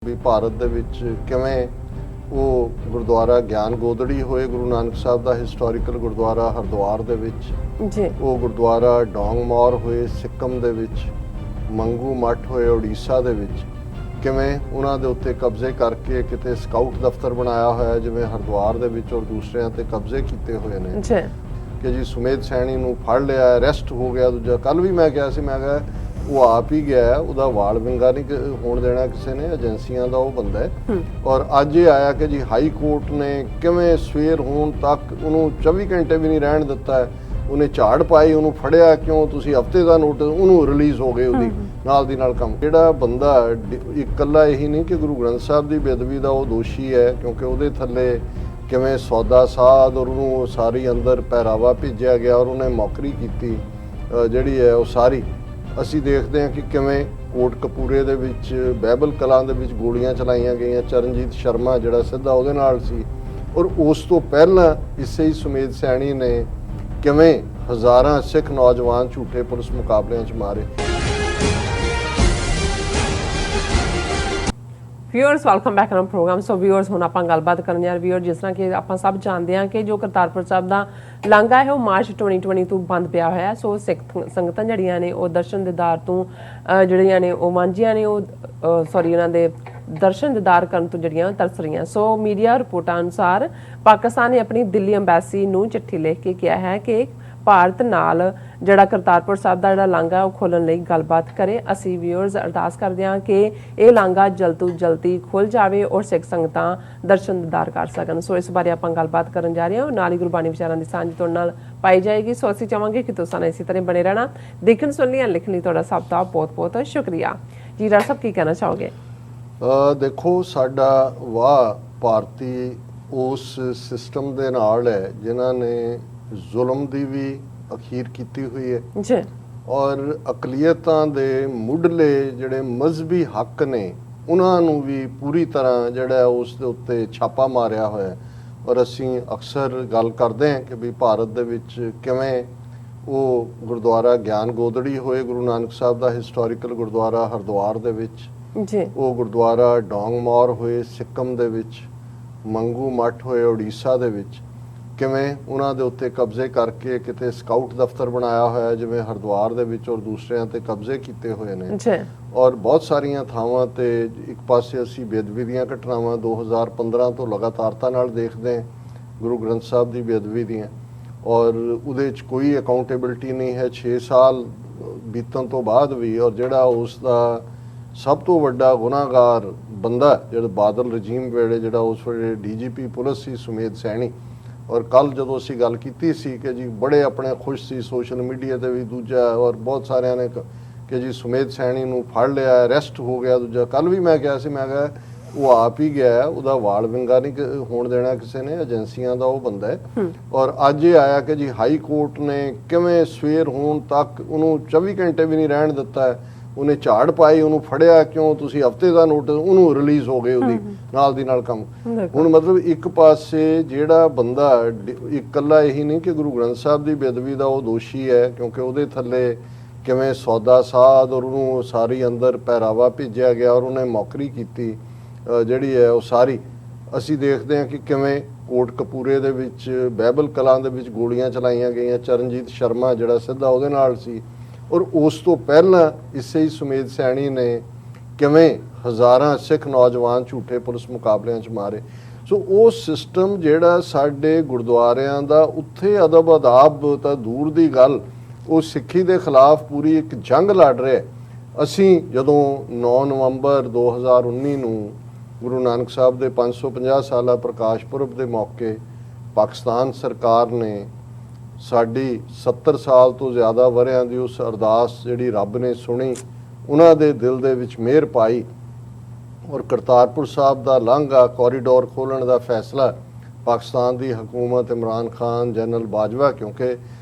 ਵੀ ਭਾਰਤ ਦੇ ਵਿੱਚ ਕਿਵੇਂ ਉਹ ਗੁਰਦੁਆਰਾ ਗਿਆਨ ਗੋਦੜੀ ਹੋਏ ਗੁਰੂ ਨਾਨਕ ਸਾਹਿਬ ਦਾ ਹਿਸਟੋਰੀਕਲ ਗੁਰਦੁਆਰਾ ਹਰਿਦੁਆਰ ਦੇ ਵਿੱਚ ਜੀ ਉਹ ਗੁਰਦੁਆਰਾ ਡੋਂਗਮੌਰ ਹੋਏ ਸਿੱਕਮ ਦੇ ਵਿੱਚ ਮੰਗੂ ਮੱਠ ਹੋਏ ਉੜੀਸਾ ਦੇ ਵਿੱਚ ਕਿਵੇਂ ਉਹਨਾਂ ਦੇ ਉੱਤੇ ਕਬਜ਼ੇ ਕਰਕੇ ਕਿਤੇ ਸਕਾਊਟ ਦਫ਼ਤਰ ਬਣਾਇਆ ਹੋਇਆ ਜਿਵੇਂ ਹਰਿਦੁਆਰ ਦੇ ਵਿੱਚ ਔਰ ਦੂਸਰਿਆਂ ਤੇ ਕਬਜ਼ੇ ਕੀਤੇ ਹੋਏ ਨੇ ਜੀ ਕਿ ਜੀ ਸੁਮੇਧ ਸੈਣੀ ਨੂੰ ਫੜ ਲਿਆ ਅਰੈਸਟ ਹੋ ਗਿਆ। ਦੂਜਾ ਕੱਲ ਵੀ ਮੈਂ ਕਿਹਾ ਸੀ ਮੈਂ ਕਿਹਾ ਉਹ ਆਪ ਹੀ ਗਿਆ ਉਹਦਾ ਵਾਲ ਵਿੰਗਾ ਨਹੀਂ ਹੋਣ ਦੇਣਾ ਕਿਸੇ ਨੇ ਏਜੰਸੀਆਂ ਦਾ ਉਹ ਬੰਦਾ ਹੈ। ਔਰ ਅੱਜ ਇਹ ਆਇਆ ਕਿ ਜੀ ਹਾਈ ਕੋਰਟ ਨੇ ਕਿਵੇਂ ਸਵੇਰ ਹੋਣ ਤੱਕ ਉਹਨੂੰ 24 ਘੰਟੇ ਵੀ ਨਹੀਂ ਰਹਿਣ ਦਿੱਤਾ ਹੈ। ਉਹਨੇ ਝਾੜ ਪਾਈ ਉਹਨੂੰ ਫੜਿਆ ਕਿਉਂ ਤੁਸੀਂ ਹਫਤੇ ਦਾ ਨੋਟਿਸ ਉਹਨੂੰ ਰਿਲੀਜ਼ ਹੋ ਗਏ ਉਹਦੀ ਨਾਲ ਦੀ ਨਾਲ ਕੰਮ। ਜਿਹੜਾ ਬੰਦਾ ਇਕੱਲਾ ਇਹੀ ਨਹੀਂ ਕਿ ਗੁਰੂ ਗ੍ਰੰਥ ਸਾਹਿਬ ਦੀ ਬੇਅਦਬੀ ਦਾ ਉਹ ਦੋਸ਼ੀ ਹੈ ਕਿਉਂਕਿ ਉਹਦੇ ਥੱਲੇ ਕਿਵੇਂ ਸੌਦਾ ਸਾਧ ਔਰ ਉਹਨੂੰ ਸਾਰੀ ਅੰਦਰ ਪਹਿਰਾਵਾ ਭੇਜਿਆ ਗਿਆ ਔਰ ਉਹਨੇ ਮੌਕਰੀ ਕੀਤੀ ਜਿਹੜੀ ਹੈ ਉਹ ਸਾਰੀ ਅਸੀਂ ਦੇਖਦੇ ਹਾਂ ਕਿ ਕਿਵੇਂ ਕੋਟਕਪੂਰੇ ਦੇ ਵਿੱਚ ਬਾਈਬਲ ਕਲਾਂ ਦੇ ਵਿੱਚ ਗੋਲੀਆਂ ਚਲਾਈਆਂ ਗਈਆਂ। ਚਰਨਜੀਤ ਸ਼ਰਮਾ ਜਿਹੜਾ ਸਿੱਧਾ ਉਹਦੇ ਨਾਲ ਸੀ ਔਰ ਉਸ ਤੋਂ ਪਹਿਲਾਂ ਇਸੇ ਹੀ ਸੁਮੇਧ ਸੈਣੀ ਨੇ ਕਿਵੇਂ ਹਜ਼ਾਰਾਂ ਸਿੱਖ ਨੌਜਵਾਨ ਝੂਠੇ ਪੁਲਿਸ ਮੁਕਾਬਲਿਆਂ 'ਚ ਮਾਰੇ। Viewers welcome back on programme. So viewers ਹੁਣ ਆਪਾਂ ਗੱਲਬਾਤ ਕਰਨ ਯਾਰ ਵਿਊਅਰ ਜਿਸ ਤਰ੍ਹਾਂ ਕਿ ਆਪਾਂ ਸਭ ਜਾਣਦੇ ਹਾਂ ਕਿ ਜੋ ਕਰਤਾਰਪੁਰ ਸਾਹਿਬ ਦਾ ਲਾਂਘਾ ਹੈ ਉਹ ਮਾਰਚ 2020 ਤੋਂ ਬੰਦ ਪਿਆ ਹੋਇਆ ਹੈ। ਸੋ ਸਿੱਖ ਸੰਗਤਾਂ ਜਿਹੜੀਆਂ ਨੇ ਉਹ ਦਰਸ਼ਨ ਦੀਦਾਰ ਤੋਂ ਜਿਹੜੀਆਂ ਨੇ ਉਹ ਵਾਂਝੀਆਂ ਨੇ ਉਹ ਉਹਨਾਂ ਦੇ ਦਰਸ਼ਨ ਦੀਦਾਰ ਕਰਨ ਤੋਂ ਜਿਹੜੀਆਂ ਤਰਸ ਰਹੀਆਂ। ਸੋ ਮੀਡੀਆ ਰਿਪੋਰਟਾਂ ਅਨੁਸਾਰ ਪਾਕਿਸਤਾਨ ਨੇ ਆਪਣੀ ਦਿੱਲੀ ਅੰਬੈਸੀ ਨੂੰ ਚਿੱਠੀ ਲਿਖ ਕੇ ਕਿਹਾ ਹੈ ਕਿ ਭਾਰਤ ਨਾਲ ਜਿਹੜਾ ਕਰਤਾਰਪੁਰ ਸਾਹਿਬ ਦਾ ਜਿਹੜਾ ਲਾਂਘਾ ਉਹ ਖੋਲ੍ਹਣ ਲਈ ਗੱਲਬਾਤ ਕਰੇ। ਅਸੀਂ ਵਿਊਅਰਸ ਅਰਦਾਸ ਕਰਦੇ ਹਾਂ ਕਿ ਇਹ ਲਾਂਘਾ ਜਲਦ ਤੋਂ ਜਲਦੀ ਖੁੱਲ੍ਹ ਜਾਵੇ ਔਰ ਸਿੱਖ ਸੰਗਤਾਂ ਦਰਸ਼ਨ ਦੀਦਾਰ ਕਰ ਸਕਣ। ਸੋ ਇਸ ਬਾਰੇ ਆਪਾਂ ਗੱਲਬਾਤ ਕਰਨ ਜਾ ਰਹੇ ਹਾਂ। ਨਾਲ ਹੀ ਗੁਰਬਾਣੀ ਵਿਚਾਰਾਂ ਦੀ ਸਾਂਝ ਤੁਹਾਡੇ ਨਾਲ ਪਾਈ ਜਾਏਗੀ। ਸੋ ਅਸੀਂ ਚਾਹਾਂਗੇ ਕਿ ਤੁਸੀਂ ਇਸੇ ਤਰ੍ਹਾਂ ਬਣੇ ਰਹਿਣਾ। ਦੇਖਣ ਸੁਣਨ ਲਈ ਲਿਖਣ ਲਈ ਤੁਹਾਡਾ ਸਭ ਦਾ ਬਹੁਤ ਬਹੁਤ ਸ਼ੁਕਰੀਆ ਜੀ। ਰਾਜ ਸਾਹਿਬ ਕੀ ਕਹਿਣਾ ਚਾਹੋਗੇ? ਦੇਖੋ ਸਾਡਾ ਵਾਹ ਭਾਰਤੀ ਉਸ ਸਿਸਟਮ ਦੇ ਨਾਲ ਹੈ ਜਿਨ੍ਹਾਂ ਨੇ ਜ਼ੁਲਮ ਦੀ ਵੀ ਅਖੀਰ ਕੀਤੀ ਹੋਈ ਹੈ ਜੀ ਔਰ ਅਕਲੀਅਤਾਂ ਦੇ ਮੁੱਢਲੇ ਜਿਹੜੇ ਮਜ਼ਹਬੀ ਹੱਕ ਨੇ ਉਹਨਾਂ ਨੂੰ ਵੀ ਪੂਰੀ ਤਰ੍ਹਾਂ ਜਿਹੜਾ ਉਸ ਦੇ ਉੱਤੇ ਛਾਪਾ ਮਾਰਿਆ ਹੋਇਆ। ਔਰ ਅਸੀਂ ਅਕਸਰ ਗੱਲ ਕਰਦੇ ਹਾਂ ਕਿ ਵੀ ਭਾਰਤ ਦੇ ਵਿੱਚ ਕਿਵੇਂ ਉਹ ਗੁਰਦੁਆਰਾ ਗਿਆਨ ਗੋਦੜੀ ਹੋਏ ਗੁਰੂ ਨਾਨਕ ਸਾਹਿਬ ਦਾ ਹਿਸਟੋਰੀਕਲ ਗੁਰਦੁਆਰਾ ਹਰਿਦੁਆਰ ਦੇ ਵਿੱਚ ਜੀ ਉਹ ਗੁਰਦੁਆਰਾ ਡੋਂਗਮੌਰ ਹੋਏ ਸਿੱਕਮ ਦੇ ਵਿੱਚ ਮੰਗੂ ਮੱਠ ਹੋਏ ਉੜੀਸਾ ਦੇ ਵਿੱਚ ਕਿਵੇਂ ਉਹਨਾਂ ਦੇ ਉੱਤੇ ਕਬਜ਼ੇ ਕਰਕੇ ਕਿਤੇ ਸਕਾਊਟ ਦਫ਼ਤਰ ਬਣਾਇਆ ਹੋਇਆ ਜਿਵੇਂ ਹਰਿਦੁਆਰ ਦੇ ਵਿੱਚ ਔਰ ਦੂਸਰਿਆਂ ਤੇ ਕਬਜ਼ੇ ਕੀਤੇ ਹੋਏ ਨੇ। ਔਰ ਬਹੁਤ ਸਾਰੀਆਂ ਥਾਵਾਂ ਤੇ ਇੱਕ ਪਾਸੇ ਅਸੀਂ ਬੇਅਦਬੀ ਦੀਆਂ ਘਟਨਾਵਾਂ 2015 ਤੋਂ ਲਗਾਤਾਰਤਾ ਨਾਲ ਦੇਖਦੇ ਹਾਂ ਗੁਰੂ ਗ੍ਰੰਥ ਸਾਹਿਬ ਦੀ ਬੇਅਦਬੀ ਦੀਆਂ ਔਰ ਉਹਦੇ 'ਚ ਕੋਈ ਅਕਾਊਂਟੇਬਿਲਟੀ ਨਹੀਂ ਹੈ 6 ਸਾਲ ਬੀਤਣ ਤੋਂ ਬਾਅਦ ਵੀ। ਔਰ ਜਿਹੜਾ ਉਸ ਦਾ ਸਭ ਤੋਂ ਵੱਡਾ ਗੁਨਾਹਗਾਰ ਬੰਦਾ ਜਿਹੜਾ ਬਾਦਲ ਰਜੀਮ ਵੇਲੇ ਜਿਹੜਾ ਉਸ ਵੇਲੇ DGP ਪੁਲਿਸ ਸੀ ਸੁਮੇਧ ਸੈਣੀ। ਔਰ ਕੱਲ ਜਦੋਂ ਅਸੀਂ ਗੱਲ ਕੀਤੀ ਸੀ ਕਿ ਜੀ ਬੜੇ ਆਪਣੇ ਖੁਸ਼ ਸੀ ਸੋਸ਼ਲ ਮੀਡੀਆ ਤੇ ਵੀ ਦੂਜਾ ਔਰ ਬਹੁਤ ਸਾਰਿਆਂ ਨੇ ਕਿ ਜੀ ਸੁਮੇਧ ਸੈਣੀ ਨੂੰ ਫੜ ਲਿਆ ਅਰੈਸਟ ਹੋ ਗਿਆ। ਦੂਜਾ ਕੱਲ ਵੀ ਮੈਂ ਕਿਹਾ ਸੀ ਮੈਂ ਕਿਹਾ ਉਹ ਆਪ ਹੀ ਗਿਆ ਉਹਦਾ ਵਾਲ ਵਿੰਗਾ ਨਹੀਂ ਹੋਣ ਦੇਣਾ ਕਿਸੇ ਨੇ ਏਜੰਸੀਆਂ ਦਾ ਉਹ ਬੰਦਾ ਹੈ। ਔਰ ਅੱਜ ਇਹ ਆਇਆ ਕਿ ਜੀ ਹਾਈ ਕੋਰਟ ਨੇ ਕਿਵੇਂ ਸਵੇਰ ਹੋਣ ਤੱਕ ਉਹਨੂੰ 24 ਘੰਟੇ ਵੀ ਨਹੀਂ ਰਹਿਣ ਦਿੱਤਾ ਹੈ। ਉਹਨੇ ਝਾੜ ਪਾਈ ਉਹਨੂੰ ਫੜਿਆ ਕਿਉਂ ਤੁਸੀਂ ਹਫਤੇ ਦਾ ਨੋਟਿਸ ਉਹਨੂੰ ਰਿਲੀਜ਼ ਹੋ ਗਏ ਉਹਦੀ ਨਾਲ ਦੀ ਨਾਲ ਕੰਮ। ਹੁਣ ਮਤਲਬ ਇੱਕ ਪਾਸੇ ਜਿਹੜਾ ਬੰਦਾ ਇਕੱਲਾ ਇਹੀ ਨਹੀਂ ਕਿ ਗੁਰੂ ਗ੍ਰੰਥ ਸਾਹਿਬ ਦੀ ਬੇਅਦਬੀ ਦਾ ਉਹ ਦੋਸ਼ੀ ਹੈ ਕਿਉਂਕਿ ਉਹਦੇ ਥੱਲੇ ਕਿਵੇਂ ਸੌਦਾ ਸਾਧ ਔਰ ਉਹਨੂੰ ਸਾਰੀ ਅੰਦਰ ਪਹਿਰਾਵਾ ਭੇਜਿਆ ਗਿਆ ਔਰ ਉਹਨੇ ਮੌਕਰੀ ਕੀਤੀ ਜਿਹੜੀ ਹੈ ਉਹ ਸਾਰੀ ਅਸੀਂ ਦੇਖਦੇ ਹਾਂ ਕਿ ਕਿਵੇਂ ਕੋਟਕਪੂਰੇ ਦੇ ਵਿੱਚ ਬਾਈਬਲ ਕਲਾਂ ਦੇ ਵਿੱਚ ਗੋਲੀਆਂ ਚਲਾਈਆਂ ਗਈਆਂ। ਚਰਨਜੀਤ ਸ਼ਰਮਾ ਜਿਹੜਾ ਸਿੱਧਾ ਉਹਦੇ ਨਾਲ ਸੀ ਔਰ ਉਸ ਤੋਂ ਪਹਿਲਾਂ ਇਸੇ ਹੀ ਸੁਮੇਧ ਸੈਣੀ ਨੇ ਕਿਵੇਂ ਹਜ਼ਾਰਾਂ ਸਿੱਖ ਨੌਜਵਾਨ ਝੂਠੇ ਪੁਲਿਸ ਮੁਕਾਬਲਿਆਂ 'ਚ ਮਾਰੇ। ਸੋ ਉਹ ਸਿਸਟਮ ਜਿਹੜਾ ਸਾਡੇ ਗੁਰਦੁਆਰਿਆਂ ਦਾ ਉੱਥੇ ਅਦਬ ਅਦਾਬ ਤਾਂ ਦੂਰ ਦੀ ਗੱਲ ਉਹ ਸਿੱਖੀ ਦੇ ਖਿਲਾਫ ਪੂਰੀ ਇੱਕ ਜੰਗ ਲੜ ਰਿਹਾ। ਅਸੀਂ ਜਦੋਂ 9 ਨਵੰਬਰ 2019 ਨੂੰ ਗੁਰੂ ਨਾਨਕ ਸਾਹਿਬ ਦੇ 550 ਸਾਲਾ ਪ੍ਰਕਾਸ਼ ਪੁਰਬ ਦੇ ਮੌਕੇ ਪਾਕਿਸਤਾਨ ਸਰਕਾਰ ਨੇ ਸਾਡੀ 70 ਸਾਲ ਤੋਂ ਜ਼ਿਆਦਾ ਵਰ੍ਹਿਆਂ ਦੀ ਉਸ ਅਰਦਾਸ ਜਿਹੜੀ ਰੱਬ ਨੇ ਸੁਣੀ ਉਹਨਾਂ ਦੇ ਦਿਲ ਦੇ ਵਿੱਚ ਮਿਹਰ ਪਾਈ ਔਰ ਕਰਤਾਰਪੁਰ ਸਾਹਿਬ ਦਾ ਲਾਂਘਾ ਕੋਰੀਡੋਰ ਖੋਲ੍ਹਣ ਦਾ ਫੈਸਲਾ ਪਾਕਿਸਤਾਨ ਦੀ ਹਕੂਮਤ ਇਮਰਾਨ ਖਾਨ ਜਨਰਲ ਬਾਜਵਾ ਕਿਉਂਕਿ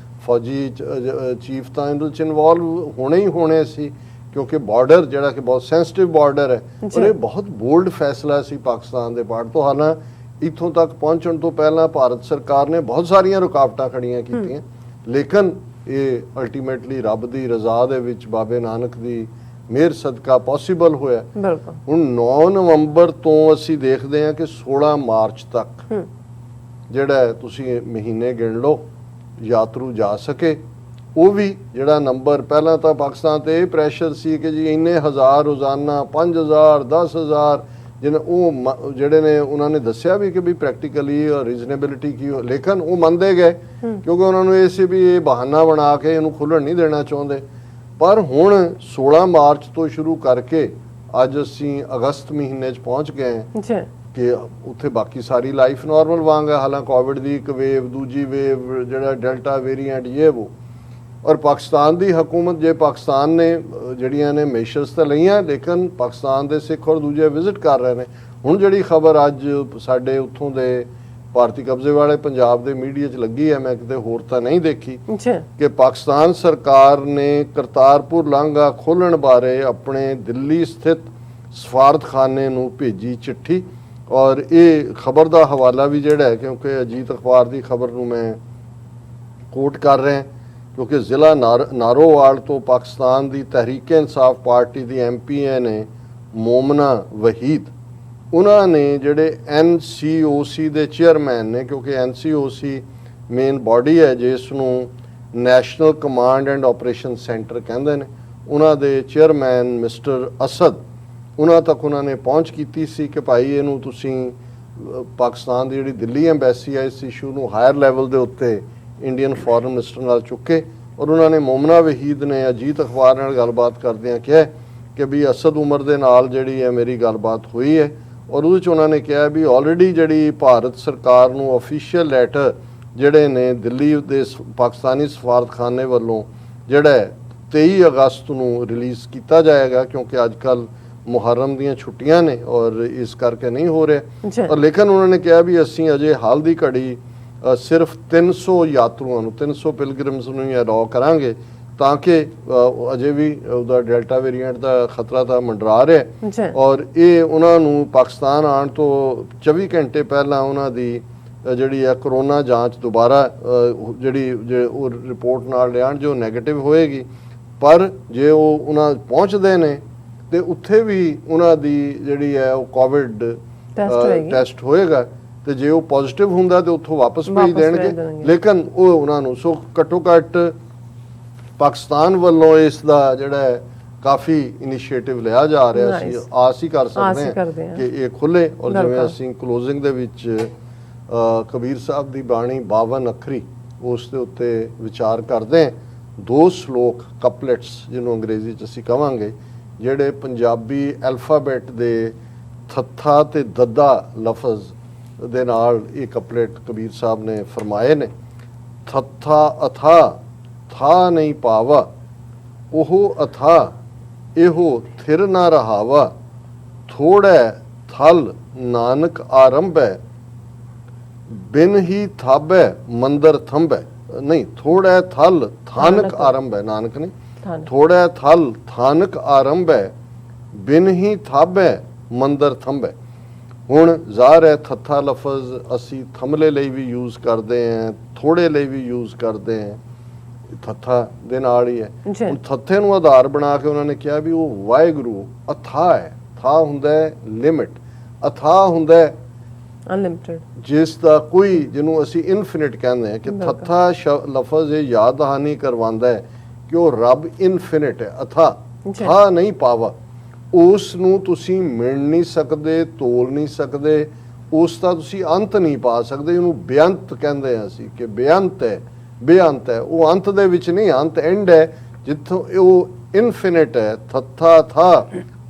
ਫੌਜੀ ਚੀਫ ਤਾਂ ਇਹਦੇ 'ਚ ਇਨਵੋਲਵ ਹੋਣੇ ਹੀ ਹੋਣੇ ਸੀ ਕਿਉਂਕਿ ਬਾਰਡਰ ਜਿਹੜਾ ਕਿ ਬਹੁਤ ਸੈਂਸਿਟਿਵ ਬਾਰਡਰ ਹੈ ਔਰ ਇਹ ਬਹੁਤ ਬੋਲਡ ਫੈਸਲਾ ਸੀ ਪਾਕਿਸਤਾਨ ਦੇ ਪਾਰਟ ਤੋਂ। ਹਾਲਾਂਕਿ ਇੱਥੋਂ ਤੱਕ ਪਹੁੰਚਣ ਤੋਂ ਪਹਿਲਾਂ ਭਾਰਤ ਸਰਕਾਰ ਨੇ ਬਹੁਤ ਸਾਰੀਆਂ ਰੁਕਾਵਟਾਂ ਖੜੀਆਂ ਕੀਤੀਆਂ ਲੇਕਿਨ ਇਹ ਅਲਟੀਮੇਟਲੀ ਰੱਬ ਦੀ ਰਜ਼ਾ ਦੇ ਵਿੱਚ ਬਾਬੇ ਨਾਨਕ ਦੀ ਮਿਹਰ ਸਦਕਾ ਪੋਸੀਬਲ ਹੋਇਆ। ਬਿਲਕੁਲ। ਹੁਣ 9 ਨਵੰਬਰ ਤੋਂ ਅਸੀਂ ਦੇਖਦੇ ਹਾਂ ਕਿ 16 ਮਾਰਚ ਤੱਕ ਜਿਹੜਾ ਤੁਸੀਂ ਮਹੀਨੇ ਗਿਣ ਲਓ ਯਾਤਰੂ ਜਾ ਸਕੇ। ਉਹ ਵੀ ਜਿਹੜਾ ਨੰਬਰ ਪਹਿਲਾਂ ਤਾਂ ਪਾਕਿਸਤਾਨ ਤੇ ਇਹ ਪ੍ਰੈਸ਼ਰ ਸੀ ਕਿ ਜੀ ਇੰਨੇ ਹਜ਼ਾਰ ਰੋਜ਼ਾਨਾ 5000 10000 ਜਿਹਨਾਂ ਉਹ ਜਿਹੜੇ ਨੇ ਉਹਨਾਂ ਨੇ ਦੱਸਿਆ ਵੀ ਕਿ ਵੀ ਪ੍ਰੈਕਟੀਕਲੀ ਰੀਜ਼ਨੇਬਿਲਿਟੀ ਕੀ ਲੇਕਿਨ ਉਹ ਮੰਨਦੇ ਗਏ ਕਿਉਂਕਿ ਉਹਨਾਂ ਨੂੰ ਇਹ ਸੀ ਵੀ ਇਹ ਬਹਾਨਾ ਬਣਾ ਕੇ ਇਹਨੂੰ ਖੁੱਲ੍ਹਣ ਨਹੀਂ ਦੇਣਾ ਚਾਹੁੰਦੇ। ਪਰ ਹੁਣ 16 ਮਾਰਚ ਤੋਂ ਸ਼ੁਰੂ ਕਰਕੇ ਅੱਜ ਅਸੀਂ ਅਗਸਤ ਮਹੀਨੇ 'ਚ ਪਹੁੰਚ ਗਏ ਹਾਂ ਕਿ ਉੱਥੇ ਬਾਕੀ ਸਾਰੀ ਲਾਈਫ ਨਾਰਮਲ ਵਾਂਗ ਹੈ। ਹਾਲਾਂਕਿ ਕੋਵਿਡ ਦੀ ਇੱਕ ਵੇਵ, ਦੂਜੀ ਵੇਵ, ਜਿਹੜਾ ਡੈਲਟਾ ਵੇਰੀਐਂਟ ਇਹ ਉਹ, ਔਰ ਪਾਕਿਸਤਾਨ ਦੀ ਹਕੂਮਤ ਜੇ ਪਾਕਿਸਤਾਨ ਨੇ ਜਿਹੜੀਆਂ ਨੇ ਮੇਸ਼ਰਸ ਤਾਂ ਲਈਆਂ ਲੇਕਿਨ ਪਾਕਿਸਤਾਨ ਦੇ ਸਿੱਖ ਔਰ ਦੂਜੇ ਵਿਜ਼ਿਟ ਕਰ ਰਹੇ ਨੇ। ਹੁਣ ਜਿਹੜੀ ਖਬਰ ਅੱਜ ਸਾਡੇ ਉੱਥੋਂ ਦੇ ਭਾਰਤੀ ਕਬਜ਼ੇ ਵਾਲੇ ਪੰਜਾਬ ਦੇ ਮੀਡੀਆ 'ਚ ਲੱਗੀ ਹੈ, ਮੈਂ ਕਿਤੇ ਹੋਰ ਤਾਂ ਨਹੀਂ ਦੇਖੀ, ਕਿ ਪਾਕਿਸਤਾਨ ਸਰਕਾਰ ਨੇ ਕਰਤਾਰਪੁਰ ਲਾਂਘਾ ਖੋਲ੍ਹਣ ਬਾਰੇ ਆਪਣੇ ਦਿੱਲੀ ਸਥਿਤ ਸਫਾਰਤਖਾਨੇ ਨੂੰ ਭੇਜੀ ਚਿੱਠੀ। ਔਰ ਇਹ ਖਬਰ ਦਾ ਹਵਾਲਾ ਵੀ ਜਿਹੜਾ ਹੈ ਕਿਉਂਕਿ ਅਜੀਤ ਅਖਬਾਰ ਦੀ ਖਬਰ ਨੂੰ ਮੈਂ ਕੋਟ ਕਰ ਰਿਹਾ ਕਿਉਂਕਿ ਜ਼ਿਲ੍ਹਾ ਨਾਰੋਵਾਲ ਤੋਂ ਪਾਕਿਸਤਾਨ ਦੀ ਤਹਿਰੀਕ-ਏ-ਇਨਸਾਫ ਪਾਰਟੀ ਦੀ ਐਮਪੀਏ ਨੇ ਮੋਮਨਾ ਵਹੀਦ, ਉਹਨਾਂ ਨੇ ਜਿਹੜੇ NCOC ਦੇ ਚੇਅਰਮੈਨ ਨੇ, ਕਿਉਂਕਿ NCOC ਮੇਨ ਬਾਡੀ ਹੈ ਜਿਸ ਨੂੰ national command and operation centre ਕਹਿੰਦੇ ਨੇ, ਉਹਨਾਂ ਦੇ ਚੇਅਰਮੈਨ ਮਿਸਟਰ ਅਸਦ, ਉਹਨਾਂ ਤੱਕ ਉਹਨਾਂ ਨੇ ਪਹੁੰਚ ਕੀਤੀ ਸੀ ਕਿ ਭਾਈ ਇਹਨੂੰ ਤੁਸੀਂ ਪਾਕਿਸਤਾਨ ਦੀ ਜਿਹੜੀ ਦਿੱਲੀ ਐਮਬੈਸੀ ਹੈ ਇਸ ਇਸ਼ੂ ਨੂੰ ਹਾਇਰ ਲੈਵਲ ਦੇ ਉੱਤੇ ਇੰਡੀਅਨ ਫੋਰਨ ਮਿਨਿਸਟਰ ਨਾਲ ਚੁੱਕੇ। ਔਰ ਉਹਨਾਂ ਨੇ ਮੋਮਨਾ ਵਹੀਦ ਨੇ ਅਜੀਤ ਅਖਬਾਰ ਨਾਲ ਗੱਲਬਾਤ ਕਰਦਿਆਂ ਕਿਹਾ ਕਿ ਵੀ ਅਸਦ ਉਮਰ ਦੇ ਨਾਲ ਜਿਹੜੀ ਹੈ ਮੇਰੀ ਗੱਲਬਾਤ ਹੋਈ ਹੈ ਔਰ ਉਹਦੇ 'ਚ ਉਹਨਾਂ ਨੇ ਕਿਹਾ ਵੀ ਆਲਰੇਡੀ ਜਿਹੜੀ ਭਾਰਤ ਸਰਕਾਰ ਨੂੰ ਅਫੀਸ਼ੀਅਲ ਲੈਟਰ ਜਿਹੜੇ ਨੇ ਦਿੱਲੀ ਦੇ ਪਾਕਿਸਤਾਨੀ ਸਫਾਰਤਖਾਨੇ ਵੱਲੋਂ ਜਿਹੜਾ 23 ਅਗਸਤ ਨੂੰ ਰਿਲੀਜ਼ ਕੀਤਾ ਜਾਏਗਾ ਕਿਉਂਕਿ ਅੱਜ ਕੱਲ੍ਹ ਮੁਹਰਮ ਦੀਆਂ ਛੁੱਟੀਆਂ ਨੇ ਔਰ ਇਸ ਕਰਕੇ ਨਹੀਂ ਹੋ ਰਿਹਾ। ਔਰ ਲੇਕਿਨ ਉਹਨਾਂ ਨੇ ਕਿਹਾ ਵੀ ਅਸੀਂ ਅਜੇ ਹਾਲ ਦੀ ਘੜੀ ਸਿਰਫ 300 ਯਾਤਰੂਆਂ ਨੂੰ 300 ਪਿਲਗ੍ਰਿਮਸ ਨੂੰ ਹੀ ਅਲਾਉ ਕਰਾਂਗੇ ਤਾਂ ਕਿ ਅਜੇ ਵੀ ਉਹਦਾ ਡੈਲਟਾ ਵੇਰੀਐਂਟ ਦਾ ਖਤਰਾ ਤਾਂ ਮੰਡਰਾ ਰਿਹਾ। ਔਰ ਇਹ ਉਹਨਾਂ ਨੂੰ ਪਾਕਿਸਤਾਨ ਆਉਣ ਤੋਂ 24 ਘੰਟੇ ਪਹਿਲਾਂ ਉਹਨਾਂ ਦੀ ਜਿਹੜੀ ਹੈ ਕਰੋਨਾ ਜਾਂਚ ਦੁਬਾਰਾ ਜਿਹੜੀ ਉਹ ਰਿਪੋਰਟ ਨਾਲ ਲਿਆਉਣ ਜੋ ਨੈਗੇਟਿਵ ਹੋਏਗੀ। ਪਰ ਜੇ ਉਹ ਉਹਨਾਂ ਪਹੁੰਚਦੇ ਨੇ ਤੇ ਉੱਥੇ ਵੀ ਉਹਨਾਂ ਦੀ ਜਿਹੜੀ ਹੈ ਉਹ ਕੋਵਿਡ ਟੈਸਟ ਹੋਏਗਾ ਤੇ ਜੇ ਉਹ ਪੋਜ਼ਿਟਿਵ ਹੁੰਦਾ ਤੇ ਉੱਥੋਂ ਵਾਪਸ ਭੇਜ ਦੇਣਗੇ। ਲੇਕਿਨ ਉਹ ਉਹਨਾਂ ਨੂੰ ਸੋ ਘੱਟੋ ਘੱਟ ਪਾਕਿਸਤਾਨ ਵੱਲੋਂ ਇਸ ਦਾ ਜਿਹੜਾ ਹੈ ਕਾਫੀ ਇਨੀਸ਼ੀਏਟਿਵ ਲਿਆ ਜਾ ਰਿਹਾ ਸੀ। ਆਸ ਹੀ ਕਰ ਸਕਦੇ ਹਾਂ ਕਿ ਇਹ ਖੁੱਲੇ। ਔਰ ਜਿਵੇਂ ਅਸੀਂ ਕਲੋਜ਼ਿੰਗ ਦੇ ਵਿੱਚ ਕਬੀਰ ਸਾਹਿਬ ਦੀ ਬਾਣੀ 52 ਅੱਖਰੀ ਉਸ ਦੇ ਉੱਤੇ ਵਿਚਾਰ ਕਰਦੇ ਹਾਂ। 2 ਸ਼ਲੋਕ ਕਪਲੇਟਸ ਜਿਹਨੂੰ ਅੰਗਰੇਜ਼ੀ 'ਚ ਅਸੀਂ ਕਵਾਂਗੇ ਜਿਹੜੇ ਪੰਜਾਬੀ ਐਲਫਾਬੈਟ ਦੇ ਥੱਥਾ ਤੇ ਦੱਦਾ ਲਫ਼ਜ਼ ਦੇ ਨਾਲ ਇਹ ਕਪਲੇਟ ਕਬੀਰ ਸਾਹਿਬ ਨੇ ਫਰਮਾਏ ਨੇ। ਥੱਥਾ ਅਥਾ ਥਾ ਨਹੀਂ ਪਾਵਾ, ਉਹ ਅਥਾ ਇਹੋ ਥਿਰ ਨਾ ਰਹਾਵਾ, ਥੋੜੈ ਥਲ ਨਾਨਕ ਆਰੰਭੈ, ਬਿਨ ਹੀ ਥਾਬੈ ਮੰਦਰ ਥੰਬੈ। ਨਹੀਂ, ਥੋੜੈ ਥਲ ਥਾਨਕ ਆਰੰਭੈ, ਨਾਨਕ ਨਹੀਂ, ਥੋੜੈ ਥਲ ਥਾਨਕ ਆਰੰਭੈ, ਬਿਨ ਹੀ ਥਾਬੈ ਮੰਦਰ ਥੰਬੈ। ਹੁਣ ਜ਼ਾਹਰ ਹੈ ਥੱਥਾ ਲਫ਼ਜ਼ ਅਸੀਂ ਥੰਮਲੇ ਲਈ ਵੀ ਯੂਜ਼ ਕਰਦੇ ਹਾਂ, ਥੋੜੇ ਲਈ ਵੀ ਯੂਜ਼ ਕਰਦੇ ਹਾਂ, ਥੱਥਾ ਦੇ ਨਾਲ ਹੀ ਹੈ। ਹੁਣ ਥੱਥੇ ਨੂੰ ਆਧਾਰ ਬਣਾ ਕੇ ਉਹਨਾਂ ਨੇ ਕਿਹਾ ਵੀ ਉਹ ਵਾਹਿਗੁਰੂ ਅਥਾ ਹੈ। ਥਾ ਹੁੰਦਾ ਹੈ ਲਿਮਿਟ, ਅਥਾ ਹੁੰਦਾ ਹੈ ਅਨਲਿਮਿਟਡ, ਜਿਸ ਦਾ ਕੋਈ ਜਿਹਨੂੰ ਅਸੀਂ ਇਨਫਿਨਿਟ ਕਹਿੰਦੇ ਹਾਂ ਕਿ ਥੱਥਾ ਲਫ਼ਜ਼ ਇਹ ਯਾਦ ਦਹਾਨੀ ਕਰਵਾਉਂਦਾ ਹੈ ਕਿ ਉਹ ਰੱਬ ਇਨਫਿਨਿਟ ਹੈ। ਅਥਾ ਥਾ ਨਹੀਂ ਪਾਵਾ, ਉਸ ਨੂੰ ਤੁਸੀਂ ਮਿਣ ਨਹੀਂ ਸਕਦੇ, ਤੋਲ ਨਹੀਂ ਸਕਦੇ, ਉਸ ਦਾ ਤੁਸੀਂ ਅੰਤ ਨਹੀਂ ਪਾ ਸਕਦੇ। ਉਹਨੂੰ ਬੇਅੰਤ ਕਹਿੰਦੇ ਹਾਂ ਅਸੀਂ ਕਿ ਬੇਅੰਤ ਹੈ, ਬੇਅੰਤ ਹੈ। ਉਹ ਅੰਤ ਦੇ ਵਿੱਚ ਨਹੀਂ, ਅੰਤ ਐਂਡ ਹੈ ਜਿੱਥੋਂ ਉਹ ਇਨਫਿਨਿਟ ਹੈ। ਥੱਥਾ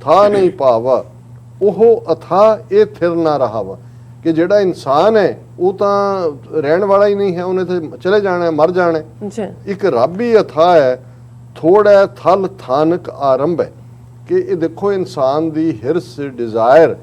ਥਾ ਨਹੀਂ ਪਾਵਾ, ਉਹ ਅਥਾ ਇਹ ਥਿਰ ਨਾ ਰਹਾਵਾ। ਕਿ ਜਿਹੜਾ ਇਨਸਾਨ ਹੈ ਉਹ ਤਾਂ ਰਹਿਣ ਵਾਲਾ ਹੀ ਨਹੀਂ ਹੈ, ਉਹਨੇ ਤੇ ਚਲੇ ਜਾਣਾ, ਮਰ ਜਾਣਾ। ਇੱਕ ਰੱਬ ਹੀ ਅਥਾ ਹੈ, ਥੋੜਾ ਥਲ ਥਾਨਕ ਆਰੰਭ ਹੈ। ਕਿ ਇਹ ਦੇਖੋ ਇਨਸਾਨ ਦੀ ਹਿਰਸ, ਡਿਜ਼ਾਇਰ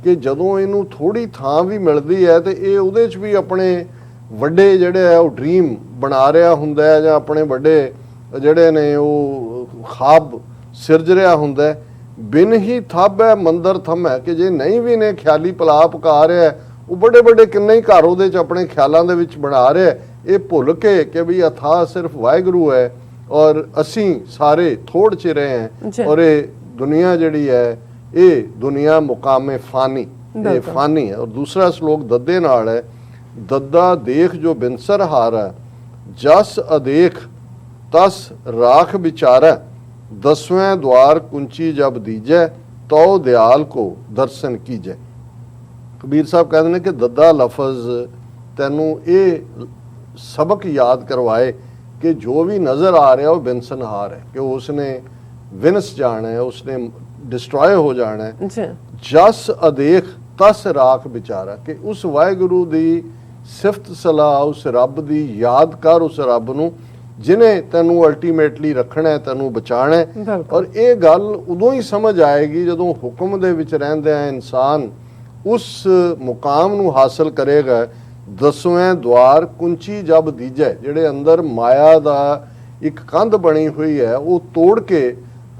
ਕਿ ਜਦੋਂ ਇਹਨੂੰ ਥੋੜੀ ਥਾਂ ਵੀ ਮਿਲਦੀ ਹੈ ਤੇ ਇਹ ਉਹਦੇ 'ਚ ਵੀ ਆਪਣੇ ਵੱਡੇ ਜਿਹੜੇ ਹੈ ਉਹ ਡ੍ਰੀਮ ਬਣਾ ਰਿਹਾ ਹੁੰਦਾ ਹੈ ਜਾਂ ਆਪਣੇ ਵੱਡੇ ਜਿਹੜੇ ਨੇ ਉਹ ਖਾਬ ਸਿਰਜ ਰਿਹਾ ਹੁੰਦਾ ਹੈ। ਬਿਨ ਹੀ ਥੱਬ ਹੈ ਮੰਦਰ ਥੰਮ ਹੈ ਕਿ ਜੇ ਨਹੀਂ ਵੀ ਨੇ ਖਿਆਲੀ ਪਲਾ ਪਕਾ ਰਿਹਾ ਉਹ ਵੱਡੇ ਵੱਡੇ ਕਿੰਨੇ ਹੀ ਘਰ ਉਹਦੇ 'ਚ ਆਪਣੇ ਖਿਆਲਾਂ ਦੇ ਵਿੱਚ ਬਣਾ ਰਿਹਾ। ਇਹ ਭੁੱਲ ਕੇ ਕਿ ਵੀ ਅਥਾਹ ਸਿਰਫ ਵਾਹਿਗੁਰੂ ਹੈ ਔਰ ਅਸੀਂ ਸਾਰੇ ਥੋੜ 'ਚ ਰਹੇ ਹਾਂ ਔਰ ਇਹ दुनिया जिहड़ी है ये दुनिया मुकामे फानी, ये बिल्कुल। फानी है। और दूसरा श्लोक दद्दे नाल है, दद्दा देख जो बिनसर हारा, जस अदेख तस राख विचारा, दसवें द्वार कुंची जब दीजै, तो दयाल को दर्शन कीजै। कबीर साहब कहते हैं कि दद्दा लफज तैनू ये सबक याद करवाए कि जो भी नज़र आ रहा है वो बिनसनहार है, कि उसने विनस जाना है, उसने डिस्ट्रॉय हो जाना है। जी जस अदेख तस राख विचारा, कि उस वाहिगुरु दी सिफत सलाह, उस रब दी याद कर, उस रब नू जिन्हें तैनू अल्टीमेटली रखना है, तैनू बचाना है। बिल्कुल। और ये गल उदों ही समझ आएगी जदों हुक्म दे विच रहिंदिआं इंसान उस मुकाम नू हासिल करेगा। दसवें द्वार कुंची जब दीजै, जिहड़े अंदर माया दा एक कंध बनी हुई है वो तोड़ के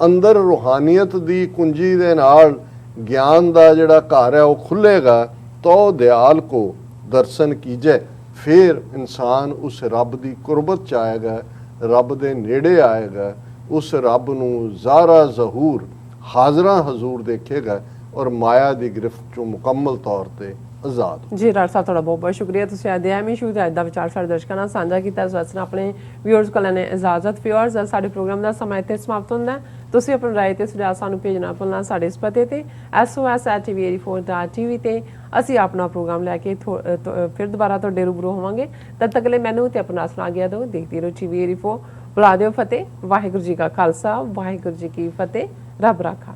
अंदर रूहानियत दी कुंजी दे नाल ज्ञान दा जिहड़ा घर है वो खुलेगा, तो दयाल को दर्शन कीजै। फिर इंसान उस रब दी कुर्बत च आएगा, रब दे नेड़े आएगा, उस रब नू ज़ारा ज़हूर हाजरा हजूर देखेगा और माया दी गिरफ्त चों मुकम्मल तौर ते आज़ाद हो। ਜੀ ਰਾਜ ਸਾਹਿਬ ਤੁਹਾਡਾ ਬਹੁਤ ਬਹੁਤ ਸ਼ੁਕਰੀਆ, ਤੁਸੀਂ ਅੱਜ ਦੇ ਐਮੀ ਸ਼ੂ ਦਾ ਅੱਜ ਦਾ ਵਿਚਾਰ ਸਾਡੇ ਦਰਸ਼ਕਾਂ ਨਾਲ ਸਾਂਝਾ ਕੀਤਾ। ਇਸ ਵਾਸਤੇ ਆਪਣੇ ਵਿਊਅਰਸ ਕੋਲ ਲੈਣੇ ਇਜਾਜ਼ਤ। ਵਿਊਅਰਸ ਸਾਡੇ ਪ੍ਰੋਗਰਾਮ ਦਾ ਸਮਾਂ ਇੱਥੇ ਸਮਾਪਤ ਹੁੰਦਾ ਹੈ। ਤੁਸੀਂ ਆਪਣੀ ਰਾਏ ਤੇ ਸੁਝਾਅ ਸਾਨੂੰ ਭੇਜਣਾ ਭੁੱਲਣਾ ਸਾਡੇ ਇਸ ਪਤੇ ਤੇ sos@tv84.tv ਤੇ ਅਸੀਂ ਆਪਣਾ ਪ੍ਰੋਗਰਾਮ ਲੈ ਕੇ ਫਿਰ ਦੁਬਾਰਾ ਤੁਹਾਡੇ ਰੂਬਰੂ ਹੋਵਾਂਗੇ। ਤਦ ਤੱਕ ਲਈ ਮੈਨੂੰ ਤੇ ਆਪਣਾ ਸੁਣਾ ਗਿਆ ਦੋ ਦੇਖਦੀ ਰਹੋ TV84। ਬੁਲਾ ਦਿਓ ਫਤਿਹ। ਵਾਹਿਗੁਰੂ ਜੀ ਕਾ ਖਾਲਸਾ, ਵਾਹਿਗੁਰੂ ਜੀ ਕੀ ਫਤਿਹ। ਰੱਬ ਰਾਖਾ।